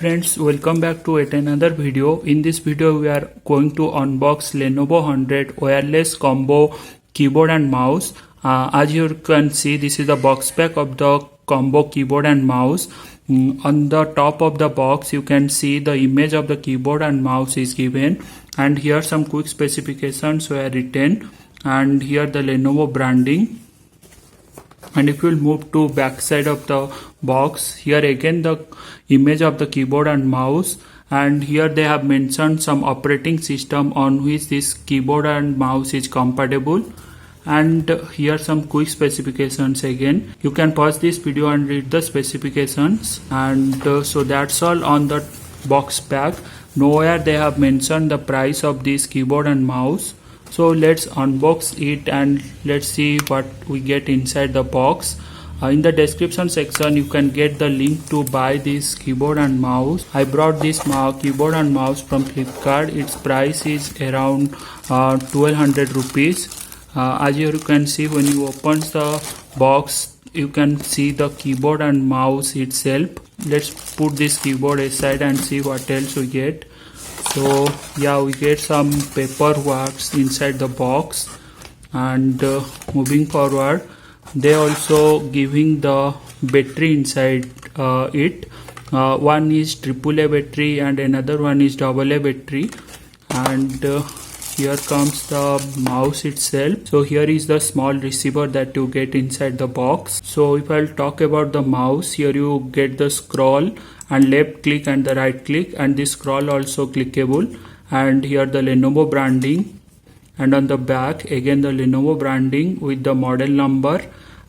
friends, welcome back to yet another video. In this video we are going to unbox Lenovo 100 wireless combo keyboard and mouse. As you can see, this is the box pack of the combo keyboard and mouse. On the top of the box you can see the image of the keyboard and mouse is given, and here some quick specifications were written, and here the Lenovo branding. And if you will move to back side of the box, here again the image of the keyboard and mouse, and here they have mentioned some operating system on which this keyboard and mouse is compatible, and here some quick specifications again. You can pause this video and read the specifications. And so that's all on the box pack. Nowhere they have mentioned the price of this keyboard and mouse. So let's unbox it and let's see what we get inside the box. In the description section you can get the link to buy this keyboard and mouse. I brought this keyboard and mouse from Flipkart. Its price is around 1200 rupees. As you can see, when you open the box you can see the keyboard and mouse itself. Let's put this keyboard aside and see what else we get. So yeah, we get some paperwork inside the box, and moving forward they also giving the battery inside it. One is AAA battery and another one is AA battery, and here comes the mouse itself. So here is the small receiver that you get inside the box. So if I'll talk about the mouse, here you get the scroll and left click and the right click, and this scroll also clickable, and here the Lenovo branding, and on the back again the Lenovo branding with the model number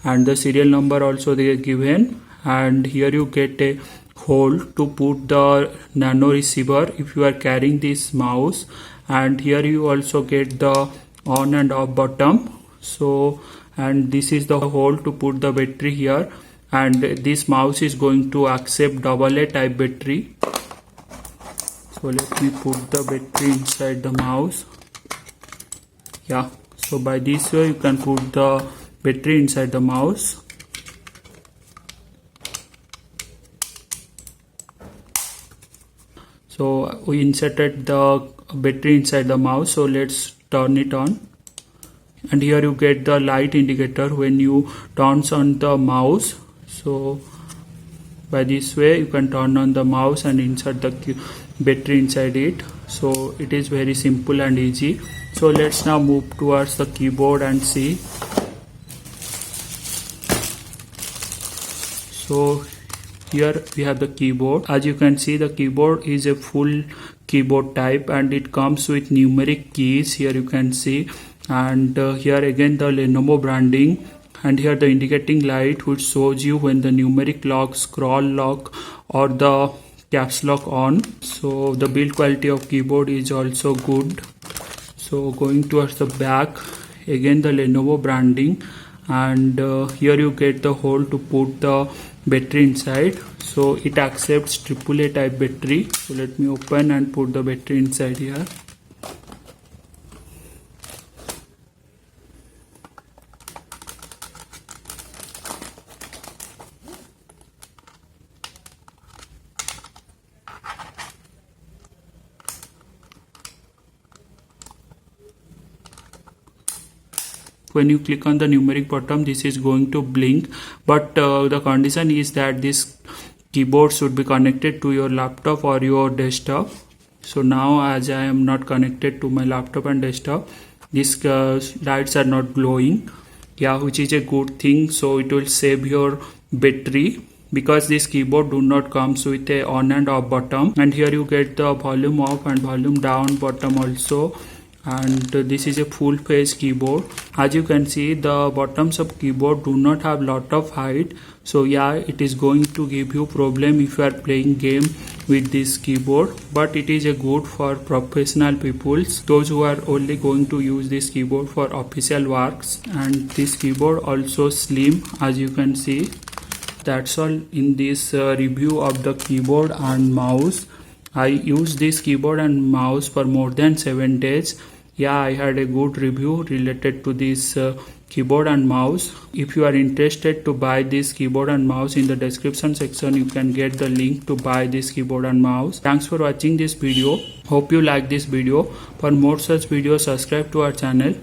and the serial number also they are given. And here you get a hole to put the nano receiver if you are carrying this mouse, and here you also get the on and off button. So, and this is the hole to put the battery here, and this mouse is going to accept AA type battery. So let me put the battery inside the mouse. Yeah, so by this way you can put the battery inside the mouse. So we inserted the battery inside the mouse, so let's turn it on. And here you get the light indicator when you turns on the mouse. So by this way you can turn on the mouse and insert the battery inside it. So it is very simple and easy. So let's now move towards the keyboard and see. So here we have the keyboard. As you can see, the keyboard is a full keyboard type and it comes with numeric keys. Here you can see, and here again the Lenovo branding, and here the indicating light which shows you when the numeric lock, scroll lock or the caps lock on. So the build quality of keyboard is also good. So going towards the back, again the Lenovo branding, and here you get the hole to put the battery inside. So it accepts AAA type battery. So let me open and put the battery inside here. When you click on the numeric button, this is going to blink, but the condition is that this keyboard should be connected to your laptop or your desktop. So now as I am not connected to my laptop and desktop, these lights are not glowing. Yeah, which is a good thing. So it will save your battery, because this keyboard do not comes with a on and off button. And here you get the volume up and volume down button also, and this is a full face keyboard. As you can see, the bottoms of keyboard do not have lot of height, so yeah, it is going to give you problem if you are playing game with this keyboard. But it is a good for professional people, those who are only going to use this keyboard for official works. And this keyboard also slim, as you can see. That's all in this review of the keyboard and mouse. I used this keyboard and mouse for more than 7 days. Yeah, I had a good review related to this keyboard and mouse. If you are interested to buy this keyboard and mouse, in the description section you can get the link to buy this keyboard and mouse. Thanks for watching this video. Hope you like this video. For more such videos, subscribe to our channel.